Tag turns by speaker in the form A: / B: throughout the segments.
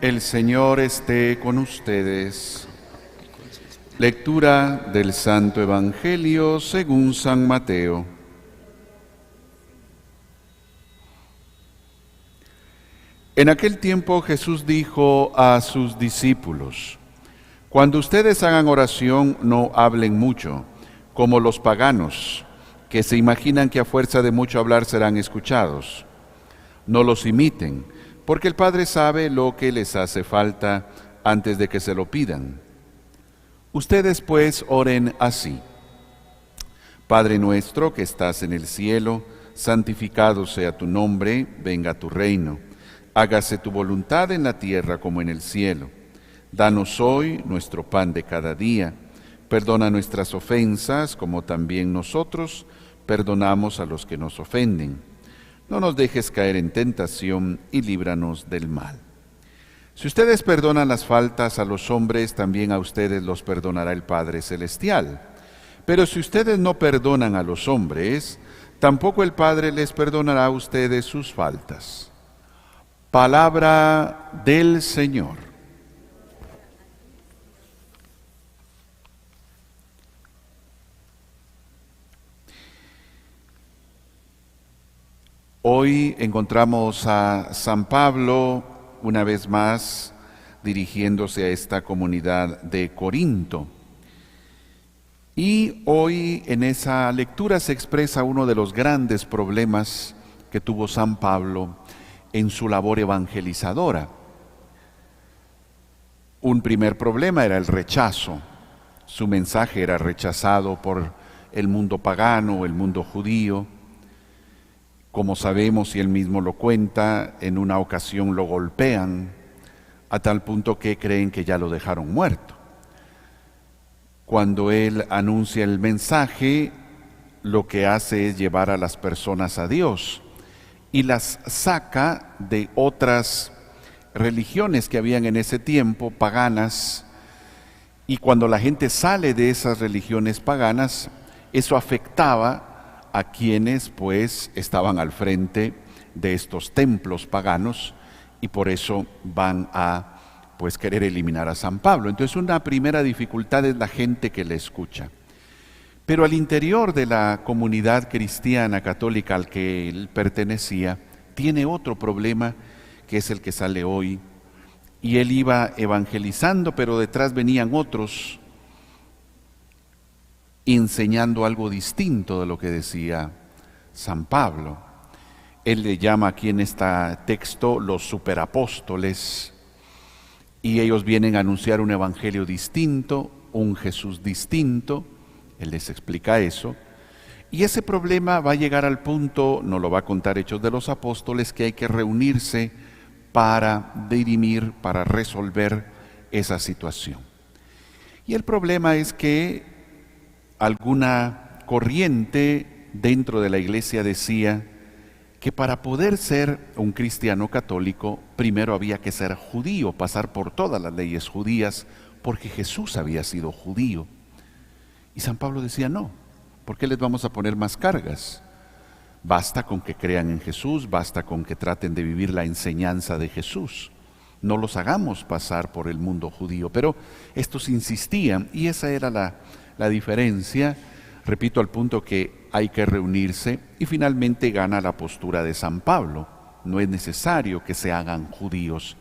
A: El Señor esté con ustedes. Lectura del Santo Evangelio según San Mateo. En aquel tiempo Jesús dijo a sus discípulos: Cuando ustedes hagan oración, no hablen mucho, como los paganos, que se imaginan que a fuerza de mucho hablar serán escuchados. No los imiten, porque el Padre sabe lo que les hace falta antes de que se lo pidan. Ustedes pues oren así: Padre nuestro que estás en el cielo, santificado sea tu nombre, venga tu reino. Hágase tu voluntad en la tierra como en el cielo. Danos hoy nuestro pan de cada día. Perdona nuestras ofensas, como también nosotros perdonamos a los que nos ofenden. No nos dejes caer en tentación y líbranos del mal. Si ustedes perdonan las faltas a los hombres, también a ustedes los perdonará el Padre Celestial. Pero si ustedes no perdonan a los hombres, tampoco el Padre les perdonará a ustedes sus faltas. Palabra del Señor. Hoy encontramos a San Pablo una vez más dirigiéndose a esta comunidad de Corinto. Y hoy en esa lectura se expresa uno de los grandes problemas que tuvo San Pablo en su labor evangelizadora. Un primer problema era el rechazo. Su mensaje era rechazado por el mundo pagano, el mundo judío. Como sabemos, y él mismo lo cuenta, en una ocasión lo golpean a tal punto que creen que ya lo dejaron muerto. Cuando él anuncia el mensaje, lo que hace es llevar a las personas a Dios y las saca de otras religiones que habían en ese tiempo, paganas, y cuando la gente sale de esas religiones paganas, eso afectaba a quienes pues estaban al frente de estos templos paganos, y por eso van a pues querer eliminar a San Pablo. Entonces una primera dificultad es la gente que le escucha. Pero al interior de la comunidad cristiana católica al que él pertenecía, tiene otro problema que es el que sale hoy. Y él iba evangelizando, pero detrás venían otros enseñando algo distinto de lo que decía San Pablo. Él le llama aquí en este texto los superapóstoles, y ellos vienen a anunciar un evangelio distinto, un Jesús distinto. Él les explica eso, y ese problema va a llegar al punto, nos lo va a contar Hechos de los Apóstoles, que hay que reunirse para dirimir, para resolver esa situación. Y el problema es que alguna corriente dentro de la iglesia decía que para poder ser un cristiano católico, primero había que ser judío, pasar por todas las leyes judías, porque Jesús había sido judío. Y San Pablo decía: no, ¿por qué les vamos a poner más cargas? Basta con que crean en Jesús, basta con que traten de vivir la enseñanza de Jesús. No los hagamos pasar por el mundo judío. Pero estos insistían, y esa era la diferencia, repito, al punto que hay que reunirse, y finalmente gana la postura de San Pablo. No es necesario que se hagan judíos,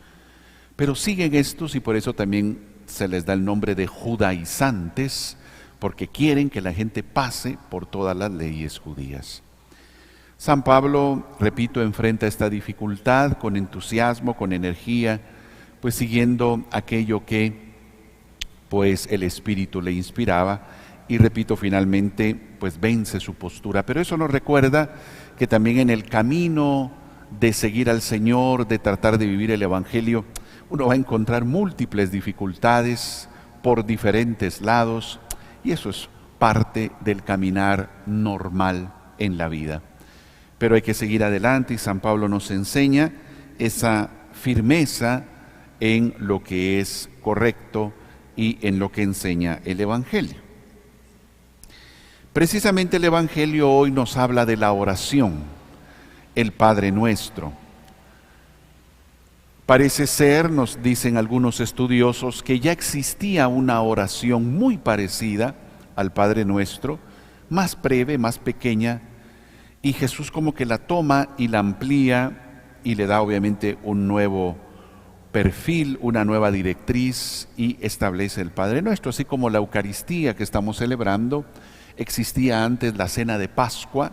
A: pero siguen estos, y por eso también se les da el nombre de judaizantes, porque quieren que la gente pase por todas las leyes judías. San Pablo, repito, enfrenta esta dificultad con entusiasmo, con energía, pues siguiendo aquello que pues el Espíritu le inspiraba, y repito, finalmente pues vence su postura. Pero eso nos recuerda que también en el camino de seguir al Señor, de tratar de vivir el Evangelio, uno va a encontrar múltiples dificultades por diferentes lados, y eso es parte del caminar normal en la vida. Pero hay que seguir adelante, y San Pablo nos enseña esa firmeza en lo que es correcto y en lo que enseña el Evangelio. Precisamente el Evangelio hoy nos habla de la oración, el Padre Nuestro. Parece ser, nos dicen algunos estudiosos, que ya existía una oración muy parecida al Padre Nuestro, más breve, más pequeña, y Jesús como que la toma y la amplía y le da obviamente un nuevo perfil, una nueva directriz y establece el Padre Nuestro, así como la Eucaristía que estamos celebrando. Existía antes la cena de Pascua,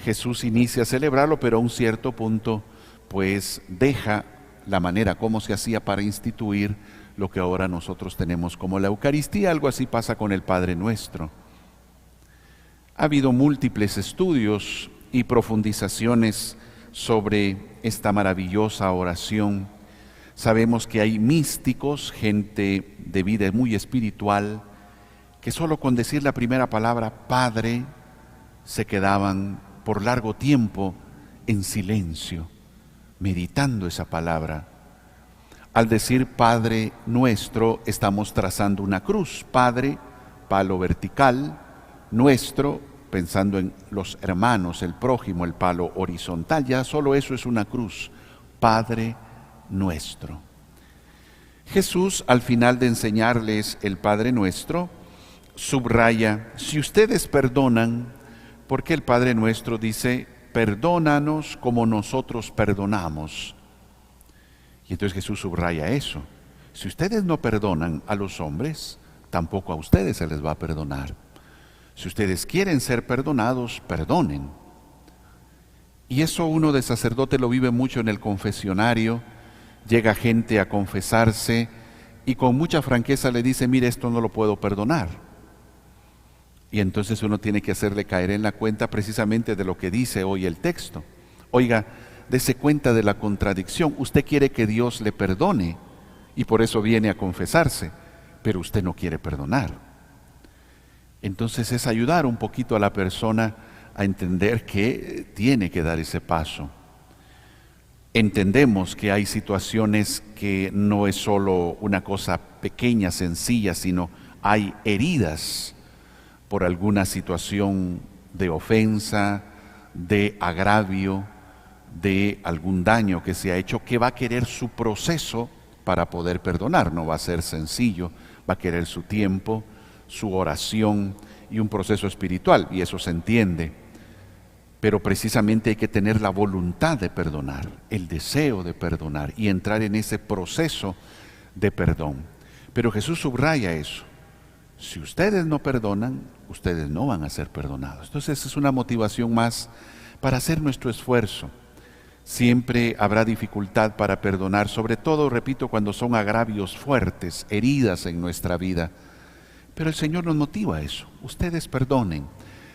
A: Jesús inicia a celebrarlo, pero a un cierto punto pues deja la manera como se hacía para instituir lo que ahora nosotros tenemos como la Eucaristía. Algo así pasa con el Padre Nuestro. Ha habido múltiples estudios y profundizaciones sobre esta maravillosa oración. Sabemos que hay místicos, gente de vida muy espiritual, que solo con decir la primera palabra Padre se quedaban por largo tiempo en silencio, meditando esa palabra. Al decir Padre Nuestro estamos trazando una cruz. Padre, palo vertical, Nuestro, pensando en los hermanos, el prójimo, el palo horizontal. Ya solo eso es una cruz. Padre Nuestro. Jesús, al final de enseñarles el Padre Nuestro, subraya: si ustedes perdonan, porque el Padre Nuestro dice: perdónanos como nosotros perdonamos. Y entonces Jesús subraya eso. Si ustedes no perdonan a los hombres, tampoco a ustedes se les va a perdonar. Si ustedes quieren ser perdonados, perdonen. Y eso uno de sacerdote lo vive mucho en el confesionario. Llega gente a confesarse y con mucha franqueza le dice: mire, esto no lo puedo perdonar. Y entonces uno tiene que hacerle caer en la cuenta precisamente de lo que dice hoy el texto. Oiga, dése cuenta de la contradicción. Usted quiere que Dios le perdone y por eso viene a confesarse, pero usted no quiere perdonar. Entonces es ayudar un poquito a la persona a entender que tiene que dar ese paso. Entendemos que hay situaciones que no es solo una cosa pequeña, sencilla, sino hay heridas por alguna situación de ofensa, de agravio, de algún daño que se ha hecho, que va a querer su proceso para poder perdonar. No va a ser sencillo, va a querer su tiempo, su oración y un proceso espiritual, y eso se entiende. Pero precisamente hay que tener la voluntad de perdonar, el deseo de perdonar y entrar en ese proceso de perdón. Pero Jesús subraya eso. Si ustedes no perdonan, ustedes no van a ser perdonados. Entonces es una motivación más para hacer nuestro esfuerzo. Siempre habrá dificultad para perdonar, sobre todo, repito, cuando son agravios fuertes, heridas en nuestra vida. Pero el Señor nos motiva a eso. Ustedes perdonen,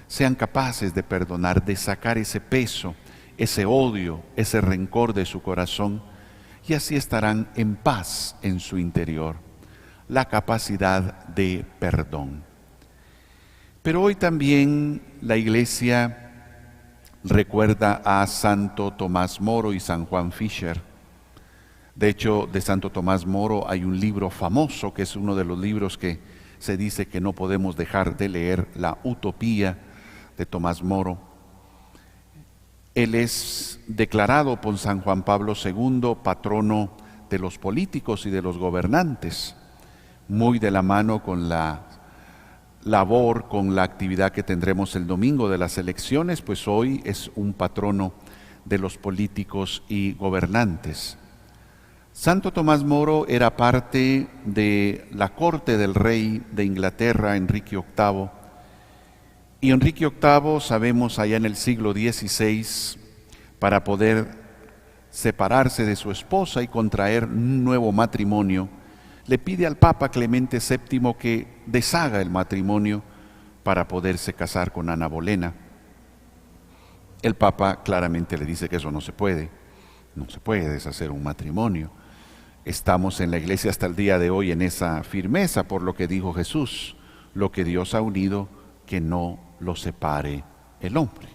A: sean capaces de perdonar, de sacar ese peso, ese odio, ese rencor de su corazón, y así estarán en paz en su interior. La capacidad de perdón. Pero hoy también la Iglesia recuerda a Santo Tomás Moro y San Juan Fisher. De hecho, de Santo Tomás Moro hay un libro famoso, que es uno de los libros que se dice que no podemos dejar de leer, La Utopía de Tomás Moro. Él es declarado por San Juan Pablo II patrono de los políticos y de los gobernantes, muy de la mano con la labor, con la actividad que tendremos el domingo de las elecciones, pues hoy es un patrono de los políticos y gobernantes. Santo Tomás Moro era parte de la corte del rey de Inglaterra, Enrique VIII, y Enrique VIII, sabemos, allá en el siglo XVI, para poder separarse de su esposa y contraer un nuevo matrimonio, le pide al Papa Clemente VII que deshaga el matrimonio para poderse casar con Ana Bolena. El Papa claramente le dice que eso no se puede deshacer un matrimonio. Estamos en la Iglesia hasta el día de hoy en esa firmeza por lo que dijo Jesús: lo que Dios ha unido, que no lo separe el hombre.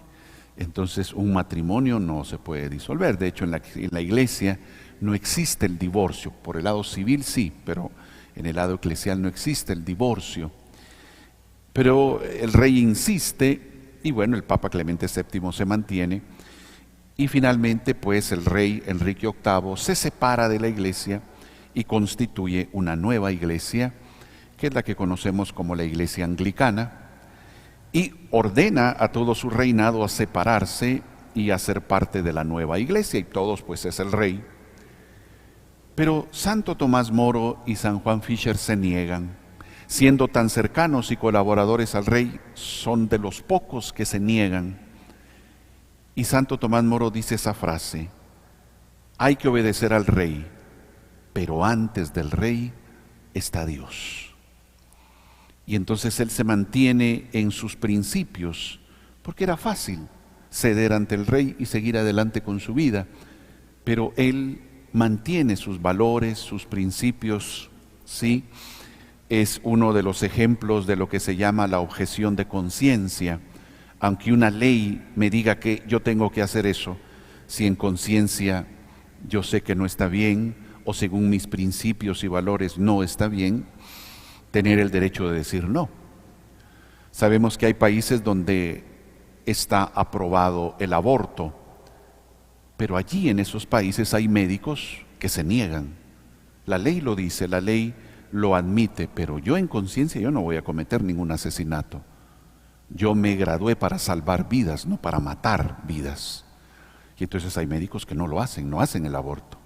A: Entonces un matrimonio no se puede disolver. De hecho, en la Iglesia no existe el divorcio. Por el lado civil sí, pero en el lado eclesial no existe el divorcio. Pero el rey insiste, y bueno, el Papa Clemente VII se mantiene, Y finalmente, pues el rey Enrique VIII se separa de la iglesia y constituye una nueva iglesia, que es la que conocemos como la iglesia anglicana, y ordena a todo su reinado a separarse y a ser parte de la nueva iglesia, y todos pues es el rey. Pero Santo Tomás Moro y San Juan Fisher se niegan. Siendo tan cercanos y colaboradores al rey, son de los pocos que se niegan. Y Santo Tomás Moro dice esa frase: hay que obedecer al rey, pero antes del rey está Dios. Y entonces él se mantiene en sus principios, porque era fácil ceder ante el rey y seguir adelante con su vida, pero él mantiene sus valores, sus principios, ¿sí? Es uno de los ejemplos de lo que se llama la objeción de conciencia. Aunque una ley me diga que yo tengo que hacer eso, si en conciencia yo sé que no está bien, o según mis principios y valores no está bien, tener el derecho de decir no. Sabemos que hay países donde está aprobado el aborto, pero allí en esos países hay médicos que se niegan. La ley lo dice, la ley lo admite, pero yo en conciencia yo no voy a cometer ningún asesinato. Yo me gradué para salvar vidas, no para matar vidas. Y entonces hay médicos que no lo hacen, no hacen el aborto.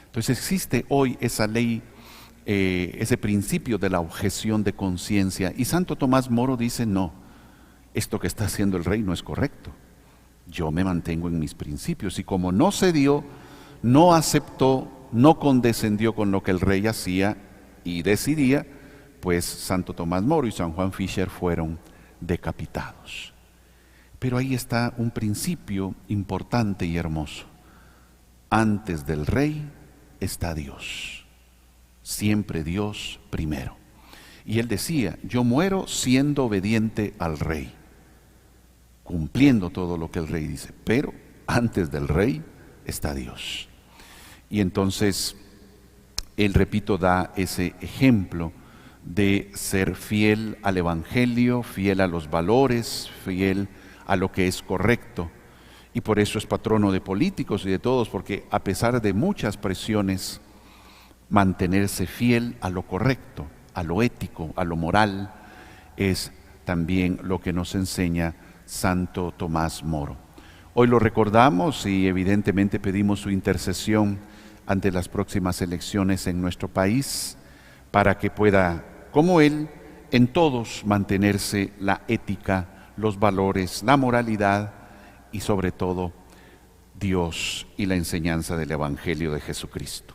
A: Entonces existe hoy esa ley, ese principio de la objeción de conciencia. Y Santo Tomás Moro dice: no, esto que está haciendo el rey no es correcto. Yo me mantengo en mis principios. Y como no cedió, no aceptó, no condescendió con lo que el rey hacía y decidía, pues Santo Tomás Moro y San Juan Fisher fueron decapitados. Pero ahí está un principio importante y hermoso: antes del rey está Dios, siempre Dios primero. Y él decía: yo muero siendo obediente al rey, cumpliendo todo lo que el rey dice, pero antes del rey está Dios. Y entonces él, repito, da ese ejemplo de ser fiel al Evangelio, fiel a los valores, fiel a lo que es correcto. Y por eso es patrono de políticos y de todos, porque a pesar de muchas presiones, mantenerse fiel a lo correcto, a lo ético, a lo moral, es también lo que nos enseña Santo Tomás Moro. Hoy lo recordamos y evidentemente pedimos su intercesión ante las próximas elecciones en nuestro país, para que pueda, como él, en todos mantenerse la ética, los valores, la moralidad y sobre todo Dios y la enseñanza del Evangelio de Jesucristo.